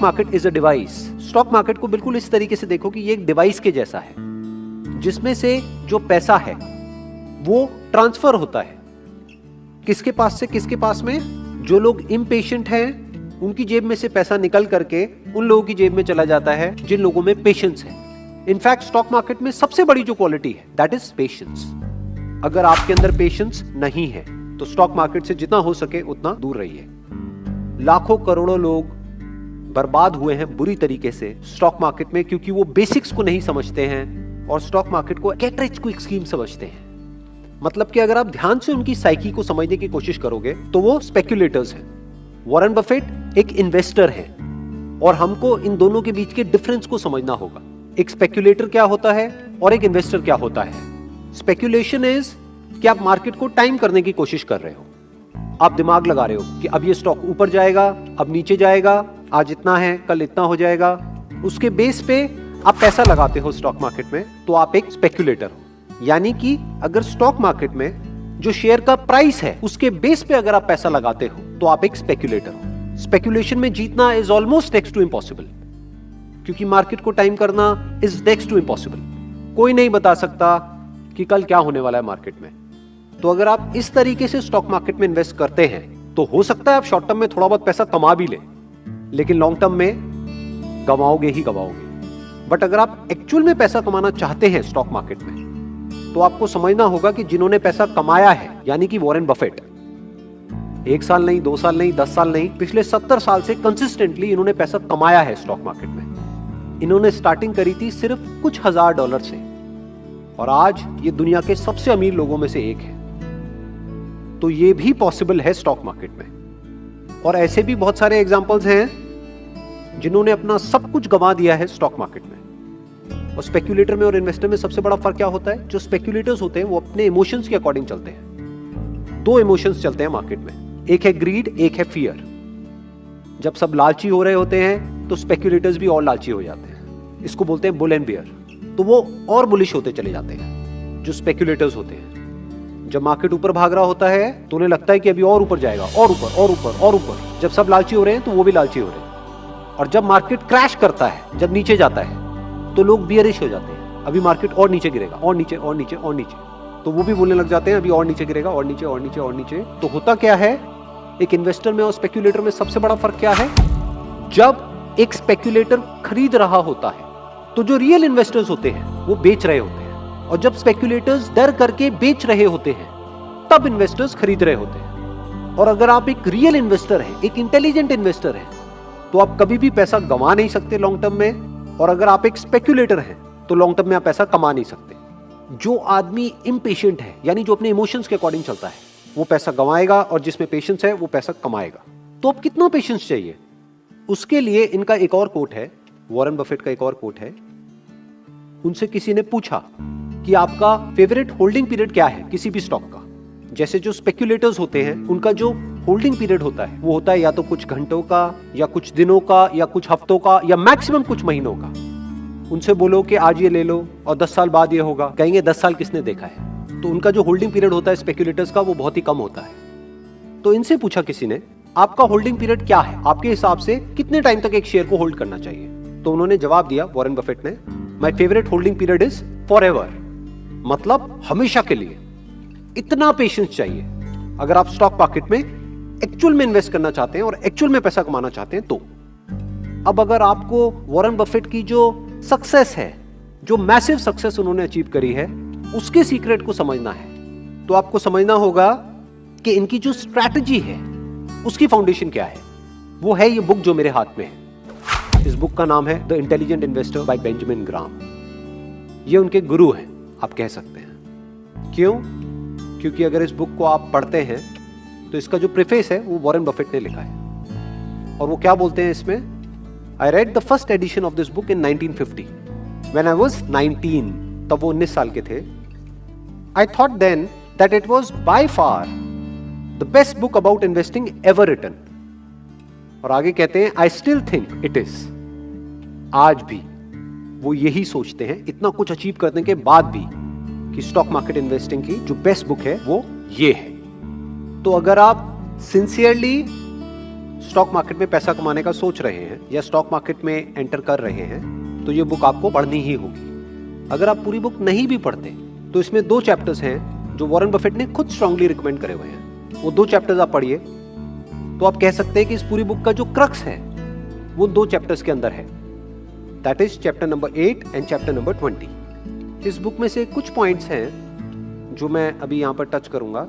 Stock market is a device. Stock market को बिल्कुल इस तरीके से देखो कि ये एक डिवाइस के जैसा है, जिसमें से जो पैसा है वो ट्रांसफर होता है किसके पास से किसके पास में। जो लोग इम्पेशेंट हैं उनकी जेब में से पैसा निकल करके उन लोगों की जेब में चला जाता है जिन लोगों में पेशेंस है। इनफैक्ट स्टॉक मार्केट में सबसे बड़ी जो क्वालिटी है दैट इज पेशेंस। अगर आपके अंदर पेशेंस नहीं है तो स्टॉक मार्केट से जितना हो सके उतना दूर रहिए। लाखों करोड़ों लोग बर्बाद हुए हैं बुरी तरीके से स्टॉक मार्केट में, क्योंकि वो बेसिक्स को नहीं समझते हैं और स्टॉक मार्केट को गेट रिच क्विक स्कीम समझते हैं। मतलब कि अगर आप ध्यान से उनकी साइकी को समझने की कोशिश करोगे तो वो स्पेक्युलेटर्स हैं। वॉरेन बफेट एक इन्वेस्टर है और हमको इन दोनों के बीच के डिफरेंस को समझना होगा। एक स्पेक्युलेटर क्या होता है और एक इन्वेस्टर क्या होता है। स्पेक्युलेशन इज कि आप मार्केट को टाइम करने की कोशिश कर रहे हो, आप दिमाग लगा रहे हो कि अब ये स्टॉक ऊपर जाएगा, अब नीचे जाएगा, आज इतना है कल इतना हो जाएगा। उसके बेस पे आप पैसा लगाते हो स्टॉक मार्केट में, तो आप एक स्पेक्युलेटर हो। यानी कि अगर स्टॉक मार्केट में जो शेयर का प्राइस है उसके बेस पे अगर आप पैसा लगाते हो तो आप एक स्पेक्युलेटर हो। स्पेक्युलेशन में जीतना is almost next to impossible, क्योंकि मार्केट को टाइम करना इज नेक्स्ट टू इम्पॉसिबल। कोई नहीं बता सकता कि कल क्या होने वाला है मार्केट में। तो अगर आप इस तरीके से स्टॉक मार्केट में इन्वेस्ट करते हैं तो हो सकता है आप शॉर्ट टर्म में थोड़ा बहुत पैसा कमा भी ले, लेकिन लॉन्ग टर्म में गवाओगे ही गवाओगे। बट अगर आप एक्चुअल में पैसा कमाना चाहते हैं स्टॉक मार्केट में तो आपको समझना होगा कि जिन्होंने पैसा कमाया है, यानी कि वॉरेन बफेट, 1 साल नहीं, 2 साल नहीं, 10 साल नहीं, पिछले 70 साल से कंसिस्टेंटली इन्होंने पैसा कमाया है स्टॉक मार्केट में। इन्होंने स्टार्टिंग करी थी सिर्फ कुछ $1000 से और आज ये दुनिया के सबसे अमीर लोगों में से एक है। तो ये भी पॉसिबल है स्टॉक मार्केट में। और ऐसे भी बहुत सारे एग्जांपल्स हैं जिन्होंने अपना सब कुछ गंवा दिया है स्टॉक मार्केट में। और स्पेक्युलेटर में और इन्वेस्टर में सबसे बड़ा फर्क क्या होता है? जो स्पेक्युलेटर्स होते हैं वो अपने इमोशंस के अकॉर्डिंग चलते हैं। 2 इमोशंस चलते हैं मार्केट में, एक है ग्रीड, एक है फियर। जब सब लालची हो रहे होते हैं तो स्पेक्युलेटर्स भी और लालची हो जाते हैं। इसको बोलते हैं बुल एंड बियर। तो वो और बुलिश होते चले जाते हैं जो स्पेक्युलेटर्स होते हैं। जब मार्केट ऊपर भाग रहा होता है तो उन्हें लगता है कि अभी और ऊपर जाएगा, और ऊपर और ऊपर और ऊपर। जब सब लालची हो रहे हैं तो वो भी लालची हो रहे हैं। और जब मार्केट क्रैश करता है, जब नीचे जाता है, तो लोग बियरिश हो जाते हैं, अभी मार्केट और नीचे गिरेगा, और नीचे और नीचे और नीचे। तो वो भी बोलने लग जाते हैं अभी और नीचे गिरेगा, और नीचे और नीचे और नीचे। तो होता क्या है, एक इन्वेस्टर में और स्पेक्युलेटर में सबसे बड़ा फर्क क्या है? जब एक स्पेक्युलेटर खरीद रहा होता है तो जो रियल इन्वेस्टर्स होते हैं वो बेच रहे होते हैं, और जब स्पेक्युलेटर्स डर करके बेच रहे होते हैं तब इन्वेस्टर्स खरीद रहे होते हैं। और अगर आप एक रियल इन्वेस्टर हैं, एक इंटेलिजेंट इन्वेस्टर हैं, तो आप कभी भी पैसा गंवा नहीं सकते लॉन्ग टर्म में। और अगर आप एक स्पेक्युलेटर हैं तो लॉन्ग टर्म में आप पैसा कमा नहीं सकते। जो आदमी इम्पेशेंट है, यानी जो अपने इमोशंस के अकॉर्डिंग चलता है, वो पैसा गंवाएगा, और जिसमें पेशेंस है वो पैसा कमाएगा। तो अब कितना पेशेंस चाहिए? उसके लिए इनका एक और कोट है, वॉरेन बफेट का एक और कोट है। उनसे किसी ने पूछा कि आपका फेवरेट होल्डिंग पीरियड क्या है किसी भी स्टॉक का। जैसे जो स्पेक्युलेटर्स होते हैं उनका जो होल्डिंग पीरियड होता है वो होता है या तो कुछ घंटों का, या कुछ दिनों का, या कुछ हफ्तों का, या मैक्सिमम कुछ महीनों का। उनसे बोलो कि आज ये ले लो और 10 साल बाद ये होगा, कहेंगे 10 साल किसने देखा है। तो उनका जो होल्डिंग पीरियड होता है स्पेक्युलेटर्स का वो बहुत ही कम होता है। तो इनसे पूछा किसी ने, आपका होल्डिंग पीरियड क्या है, आपके हिसाब से कितने टाइम तक एक शेयर को होल्ड करना चाहिए? तो उन्होंने जवाब दिया, वॉरेन बफेट ने, my favourite holding period is forever, मतलब हमेशा के लिए। इतना पेशेंस चाहिए अगर आप स्टॉक मार्केट में एक्चुअल में इन्वेस्ट करना चाहते हैं और एक्चुअल में पैसा कमाना चाहते हैं। तो अब अगर आपको वॉरेन बफेट की जो सक्सेस है, जो मैसिव सक्सेस उन्होंने अचीव करी है, उसके सीक्रेट को समझना है, तो आपको समझना होगा कि इनकी जो स्ट्रैटेजी है उसकी फाउंडेशन क्या है। वो है ये बुक जो मेरे हाथ में है। इस बुक का नाम है the intelligent investor by Benjamin Graham. ये उनके गुरु हैं, आप कह सकते हैं। क्यों? क्योंकि अगर इस बुक को आप पढ़ते हैं तो इसका जो प्रीफेस है वो वॉरेन बफेट ने लिखा है। और वो क्या बोलते हैं इसमें, I read the first edition of this book in 1950 when I was 19। तब वो 19 साल के थे। I thought then that it was by far the best book about investing ever written. और आगे कहते हैं, I still think it is. आज भी वो यही सोचते हैं, इतना कुछ अचीव करने के बाद भी, कि स्टॉक मार्केट इन्वेस्टिंग की जो बेस्ट बुक है वो ये है। तो अगर आप सिंसियरली स्टॉक मार्केट में पैसा कमाने का सोच रहे हैं या स्टॉक मार्केट में एंटर कर रहे हैं तो ये बुक आपको पढ़नी ही होगी। अगर आप पूरी बुक नहीं भी पढ़ते तो इसमें 2 चैप्टर्स हैं जो वॉरेन बफेट ने खुद स्ट्रांगली रिकमेंड करे हुए हैं। वो 2 चैप्टर्स आप पढ़िए तो आप कह सकते हैं कि इस पूरी बुक का जो क्रक्स है वो 2 चैप्टर्स के अंदर है। That is chapter number 8 and chapter number 20। इस बुक में से कुछ पॉइंट्स हैं जो मैं अभी यहाँ पर टच करूंगा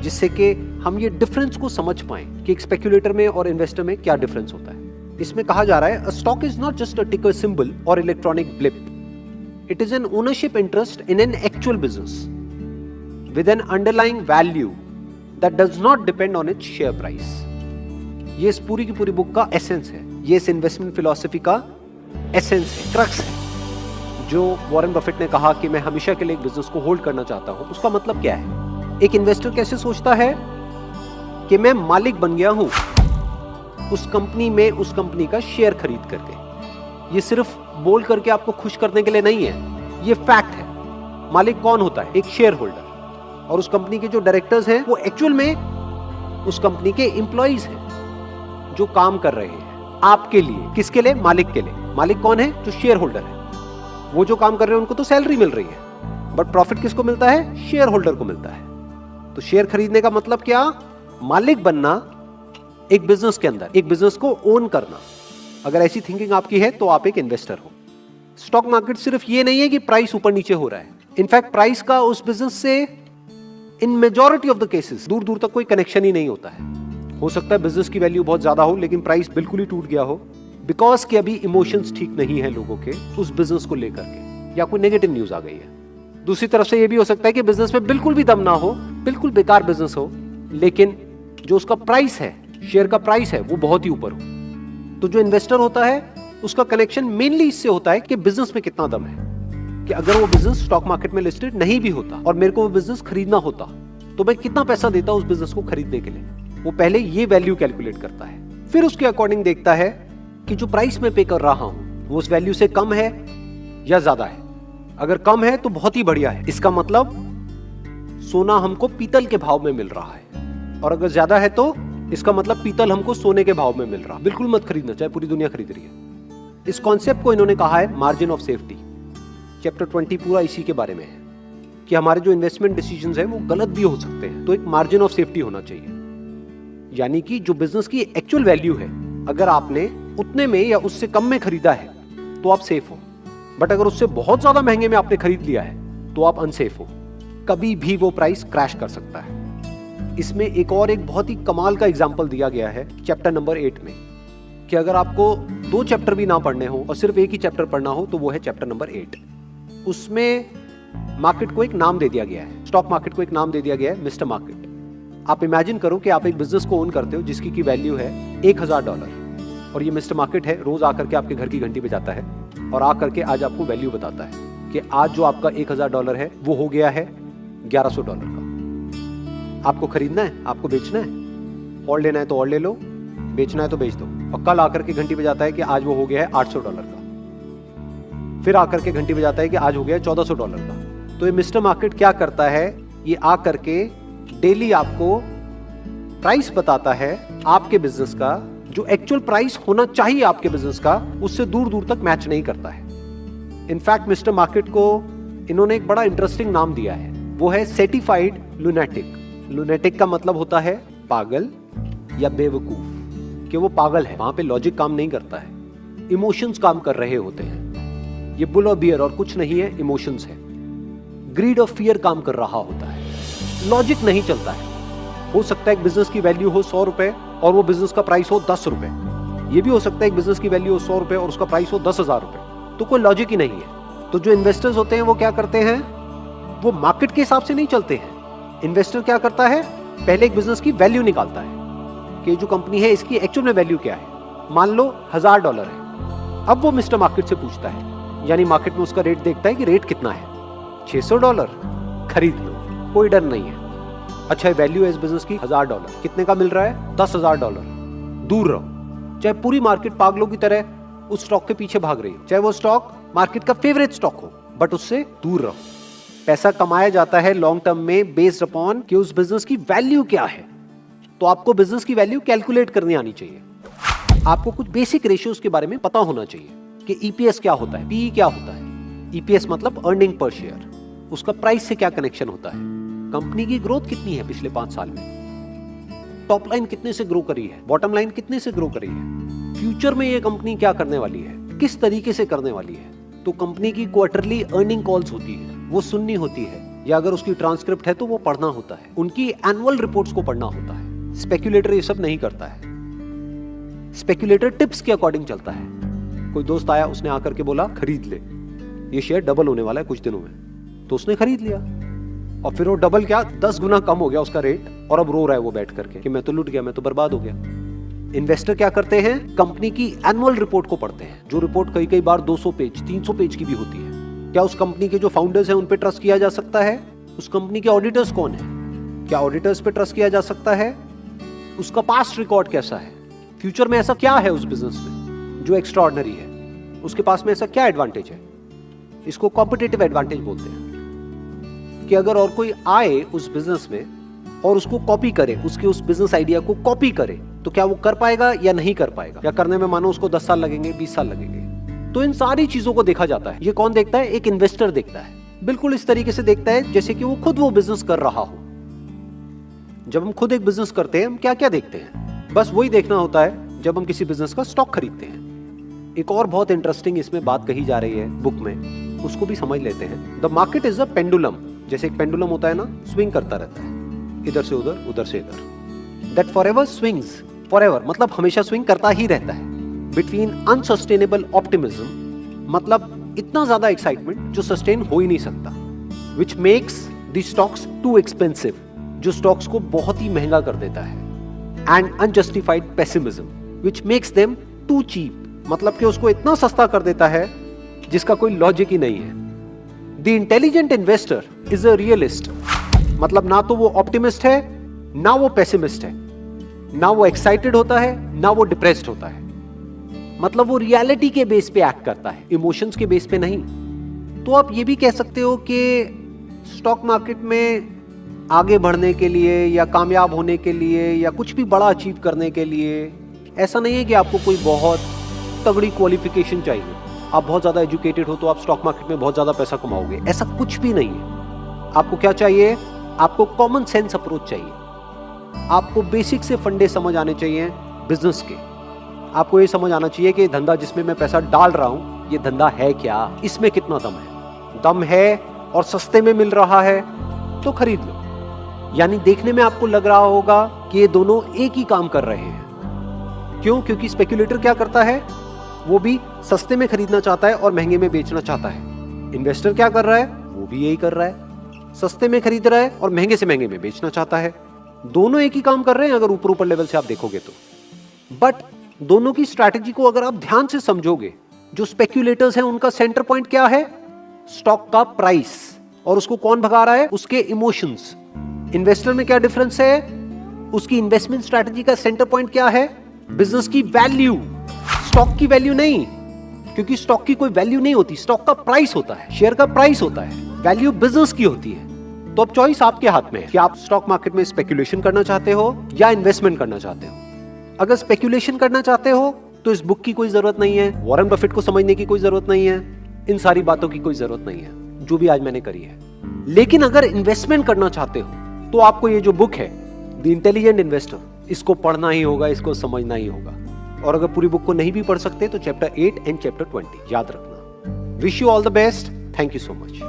जिससे कि हम ये डिफरेंस को समझ पाएं कि एक स्पेक्यूलेटर में और इन्वेस्टर में क्या डिफरेंस होता है। इसमें कहा जा रहा है, a stock is not just a टिकर सिंबल और electronic blip, it is an ownership interest in an actual business with N underlying value that does not depend on its share price. ये इस पूरी की पूरी बुक का essence है, ये इस इन्वेस्टमेंट फिलॉसफी का एसेंस है, क्रक्स है। जो वॉरेन बफेट ने कहा कि मैं हमेशा के लिए एक बिजनेस को होल्ड करना चाहता हूं, उसका मतलब क्या है? एक इन्वेस्टर कैसे सोचता है कि मैं मालिक बन गया हूं उस कंपनी में, उस कंपनी का शेयर खरीद करके। ये सिर्फ बोल करके आपको खुश करने के लिए नहीं है, ये फैक्ट है। मालिक कौन होता है? एक शेयर होल्डर। और उस कंपनी के जो डायरेक्टर्स हैं वो एक्चुअल में उस कंपनी के एम्प्लॉइज हैं जो काम कर रहे हैं आपके लिए। किसके लिए? मालिक के लिए। मालिक कौन है? जो शेयर होल्डर है। वो जो काम कर रहे हैं उनको तो सैलरी मिल रही है, बट प्रॉफिट किसको मिलता है? शेयर होल्डर को मिलता है। तो शेयर खरीदने का मतलब क्या? मालिक बनना एक बिजनेस के अंदर, एक बिजनेस को ओन करना। अगर ऐसी थिंकिंग आपकी है तो आप एक इन्वेस्टर हो। स्टॉक मार्केट सिर्फ ये नहीं है कि प्राइस ऊपर नीचे हो रहा है, इनफैक्ट प्राइस का उस बिजनेस से इन मेजॉरिटी ऑफ द केसेस दूर दूर तक कोई कनेक्शन ही नहीं होता है। हो सकता है बिजनेस की वैल्यू बहुत ज्यादा हो लेकिन प्राइस बिल्कुल ही टूट गया हो, बिकॉज कि अभी इमोशंस ठीक नहीं है लोगों के उस बिजनेस को लेकर के, या कोई नेगेटिव न्यूज आ गई है। दूसरी तरफ से यह भी हो सकता है कि बिजनेस में बिल्कुल भी दम ना हो, बिल्कुल बेकार बिजनेस हो, लेकिन जो उसका प्राइस है, शेयर का प्राइस है, वो बहुत ही ऊपर हो। तो जो इन्वेस्टर होता है उसका कनेक्शन मेनली इससे होता है कि बिजनेस में कितना दम है, कि अगर वो बिजनेस स्टॉक मार्केट में लिस्टेड नहीं भी होता और मेरे को वो बिजनेस खरीदना होता तो मैं कितना पैसा देता उस बिजनेस को खरीदने के लिए। वो पहले ये वैल्यू कैलकुलेट करता है, फिर उसके अकॉर्डिंग देखता है कि जो प्राइस मैं पे कर रहा हूं वो उस वैल्यू से कम है या ज्यादा है। अगर कम है तो बहुत ही बढ़िया है, इसका मतलब सोना हमको पीतल के भाव में मिल रहा है, और अगर ज्यादा है तो इसका मतलब पीतल हमको सोने के भाव में मिल रहा है। बिल्कुल मत खरीदना चाहे पूरी दुनिया खरीद रही है। इस कॉन्सेप्ट को इन्होंने कहा है मार्जिन ऑफ सेफ्टी। चैप्टर 20 पूरा इसी के बारे में है कि हमारे जो इन्वेस्टमेंट डिसीजंस हैं वो गलत भी हो सकते हैं, तो एक मार्जिन ऑफ सेफ्टी होना चाहिए। यानी कि जो बिजनेस की एक्चुअल वैल्यू है, अगर आपने उतने में या उससे कम में खरीदा है तो आप सेफ हो, बट अगर उससे बहुत ज्यादा महंगे में आपने खरीद लिया है तो आप अनसेफ हो। कभी भी वो प्राइस क्रैश कर सकता है। इसमें एक बहुत ही कमाल का एग्जांपल दिया गया है चैप्टर नंबर 8 में, कि अगर आपको 2 चैप्टर भी ना पढ़ने हो और सिर्फ एक ही चैप्टर पढ़ना हो तो वो है चैप्टर नंबर 8। उसमें मार्केट को एक नाम दे दिया गया है, स्टॉक मार्केट को एक नाम दे दिया गया है, मिस्टर मार्केट। आप इमेजिन करो कि आप एक बिजनेस को ओन करते हो जिसकी की वैल्यू है $1000, और ये मिस्टर मार्केट है, रोज आकर के आपके घर की घंटी बजाता है और आकर के आज आपको वैल्यू बताता है कि आज जो आपका $1000 है वो हो गया है $1100 का। आपको खरीदना है, आपको बेचना है, और लेना है तो और ले लो, बेचना है तो बेच दो। और कल आकर के घंटी बजाता है कि आज वो हो गया है $800 का, फिर आकर के घंटी बजाता है कि आज हो गया है $1400 का। तो ये मिस्टर मार्केट क्या करता है, ये आकर के डेली आपको प्राइस बताता है आपके बिजनेस का, जो एक्चुअल प्राइस होना चाहिए आपके बिजनेस का, उससे दूर दूर तक मैच नहीं करता है। इनफैक्ट मिस्टर मार्केट को इन्होंने एक बड़ा इंटरेस्टिंग नाम दिया है, वो है सर्टिफाइड लुनेटिक। लुनेटिक का मतलब होता है पागल या बेवकूफ, कि वो पागल है, वहां पे लॉजिक काम नहीं करता है, इमोशंस काम कर रहे होते हैं। ये बुल और बियर और कुछ नहीं है, इमोशंस है। ग्रीड और फियर काम कर रहा होता है, लॉजिक नहीं चलता है। हो सकता है एक बिजनेस की वैल्यू हो ₹100 और वो बिजनेस का प्राइस हो ₹10। ये भी हो सकता है एक बिजनेस की वैल्यू हो ₹100 और उसका प्राइस हो ₹10,000, तो कोई लॉजिक ही नहीं है। तो जो इन्वेस्टर्स होते हैं वो क्या करते हैं, वो मार्केट के हिसाब से नहीं चलते हैं। इन्वेस्टर क्या करता है, पहले एक बिजनेस की वैल्यू निकालता है कि जो कंपनी है इसकी एक्चुअल में वैल्यू क्या है। मान लो $1000 है, अब वो मिस्टर मार्केट से पूछता है, यानी मार्केट में उसका रेट देखता है कि रेट कितना है, $600, खरीद लो, कोई डर नहीं है। अच्छा, वैल्यू है इस बिजनेस की $1000, कितने का मिल रहा है, $10,000, दूर रहो। चाहे पूरी मार्केट पागलों की तरह उस स्टॉक के पीछे भाग रही हो, चाहे वो स्टॉक मार्केट का फेवरेट स्टॉक हो, बट उससे दूर रहो। पैसा कमाया जाता है लॉन्ग टर्म में बेस्ड अपॉन कि उस बिजनेस की वैल्यू क्या है। तो आपको बिजनेस की वैल्यू कैलकुलेट करनी आनी चाहिए। आपको कुछ बेसिक रेशियोज के बारे में पता होना चाहिए कि ईपीएस क्या होता है, पीई क्या होता है। ईपीएस मतलब अर्निंग पर शेयर, उसका प्राइस से क्या कनेक्शन होता है, कंपनी की ग्रोथ कितनी है पिछले 5 साल में, टॉप लाइन कितने से ग्रो करी है, बॉटम लाइन कितने से ग्रो करी है, फ्यूचर में ये कंपनी क्या करने वाली है, किस तरीके से करने वाली है। तो कंपनी की क्वार्टरली अर्निंग कॉल्स होती है, वो सुननी होती है, या अगर उसकी ट्रांसक्रिप्ट है तो वो पढ़ना होता है, उनकी एनुअल रिपोर्ट्स को पढ़ना होता है। स्पेक्यूलेटर ये सब नहीं करता है। स्पेक्यूलेटर टिप्स के अकॉर्डिंग चलता है। कोई दोस्त आया, उसने आकर के बोला खरीद ले, ये शेयर डबल होने वाला है कुछ दिनों में, तो उसने खरीद लिया और फिर वो डबल क्या 10 गुना कम हो गया उसका रेट, और अब रो रहा है वो बैठ करके कि मैं तो लुट गया, मैं तो बर्बाद हो गया। इन्वेस्टर क्या करते हैं, कंपनी की एनुअल रिपोर्ट को पढ़ते हैं, जो रिपोर्ट कई बार 200 पेज 300 पेज की भी होती है। क्या उस कंपनी के जो फाउंडर्स हैं उन पे ट्रस्ट किया जा सकता है? उस कंपनी के ऑडिटर्स कौन है, क्या ऑडिटर्स पे ट्रस्ट किया जा सकता है? उसका पास्ट रिकॉर्ड कैसा है, फ्यूचर में ऐसा क्या है उस बिजनेस में जो एक्स्ट्राऑर्डिनरी है, उसके पास में ऐसा क्या एडवांटेज है। इसको कॉम्पिटिटिव एडवांटेज बोलते हैं कि अगर और कोई आए उस बिजनेस में और उसको कॉपी करे, उसके उस बिजनेस आइडिया को कॉपी करे, तो क्या वो कर पाएगा या नहीं कर पाएगा, या करने में मानो उसको 10 साल लगेंगे, 20 साल लगेंगे। तो इन सारी चीजों को देखा जाता है। ये कौन देखता है? एक इन्वेस्टर देखता है। बिल्कुल इस तरीके से देखता है जैसे कि वो खुद वो बिजनेस कर रहा हो। जब हम खुद एक बिजनेस करते हैं, हम क्या क्या देखते हैं? बस वही देखना होता है जब हम किसी बिजनेस का स्टॉक खरीदते हैं। एक और बहुत इंटरेस्टिंग इसमें बात कही जा रही है बुक में, उसको भी समझ लेते हैं। The market is a pendulum. जैसे एक पेंडुलम होता है ना, स्विंग करता रहता है, इधर से उधर, उधर से इधर। दैट फॉरएवर स्विंग्स, फॉरएवर मतलब हमेशा स्विंग करता ही रहता है। बिटवीन अनसस्टेनेबल ऑप्टिमिज्म, मतलब इतना ज्यादा एक्साइटमेंट जो सस्टेन हो ही नहीं सकता, which makes the stocks too expensive, जो स्टॉक्स को बहुत ही महंगा कर देता है, and unjustified pessimism which makes them too cheap, मतलब कि उसको इतना सस्ता कर देता है जिसका कोई लॉजिक ही नहीं है। The intelligent investor is a realist, मतलब ना तो वो ऑप्टिमिस्ट है ना वो पेसिमिस्ट है, ना वो एक्साइटेड होता है ना वो डिप्रेस्ड होता है, मतलब वो रियलिटी के बेस पे एक्ट करता है, इमोशंस के बेस पे नहीं। तो आप ये भी कह सकते हो कि स्टॉक मार्केट में आगे बढ़ने के लिए या कामयाब होने के लिए या कुछ भी बड़ा अचीव करने के लिए ऐसा नहीं है कि आपको कोई बहुत तगड़ी क्वालिफिकेशन चाहिए, आप बहुत ज्यादा एजुकेटेड हो तो आप स्टॉक मार्केट में बहुत ज्यादा पैसा कमाओगे, ऐसा कुछ भी नहीं है। आपको क्या चाहिए? आपको कॉमन सेंस अप्रोच चाहिए, आपको बेसिक से फंडे समझ आने चाहिए बिजनेस के। आपको ये समझ आना चाहिए कि धंधा जिसमें मैं पैसा डाल रहा हूं, ये धंधा है क्या, इसमें कितना दम है और सस्ते में मिल रहा है तो खरीद लो। यानी देखने में आपको लग रहा होगा कि ये दोनों एक ही काम कर रहे हैं। क्यों? क्योंकि स्पेक्यूलेटर क्या करता है, वो भी सस्ते में खरीदना चाहता है और महंगे में बेचना चाहता है। इन्वेस्टर क्या कर रहा है, वो भी यही कर रहा है, सस्ते में खरीद रहा है और महंगे से महंगे में बेचना चाहता है। दोनों एक ही काम कर रहे हैं अगर ऊपर लेवल से आप देखोगे तो। बट दोनों की स्ट्रैटेजी को अगर आप ध्यान से समझोगे, जो स्पेक्यूलेटर्स हैं उनका सेंटर पॉइंट क्या है? स्टॉक का प्राइस, और उसको कौन भगा रहा है? उसके इमोशंस। इन्वेस्टर में क्या डिफरेंस है? उसकी इन्वेस्टमेंट स्ट्रैटेजी का सेंटर पॉइंट क्या है? बिजनेस की वैल्यू, स्टॉक की वैल्यू नहीं, क्योंकि स्टॉक की कोई वैल्यू नहीं होती, स्टॉक का प्राइस होता है, शेयर का प्राइस होता है, वैल्यू बिजनेस की होती है। तो अब चॉइस आपके हाथ में है कि आप स्टॉक मार्केट में स्पेक्यूलेशन करना चाहते हो या इन्वेस्टमेंट करना चाहते हो। अगर स्पेक्यूलेशन करना चाहते हो तो इस बुक की कोई जरूरत नहीं है, वॉरेन बफेट को समझने की कोई जरूरत नहीं है, इन सारी बातों की कोई जरूरत नहीं है जो भी आज मैंने करी है। लेकिन अगर इन्वेस्टमेंट करना चाहते हो तो आपको ये जो बुक है द इंटेलिजेंट इन्वेस्टर, इसको पढ़ना ही होगा, इसको समझना ही होगा। और अगर पूरी बुक को नहीं भी पढ़ सकते तो चैप्टर 8 एंड चैप्टर 20 याद रखना। Wish you all the best, thank you so much.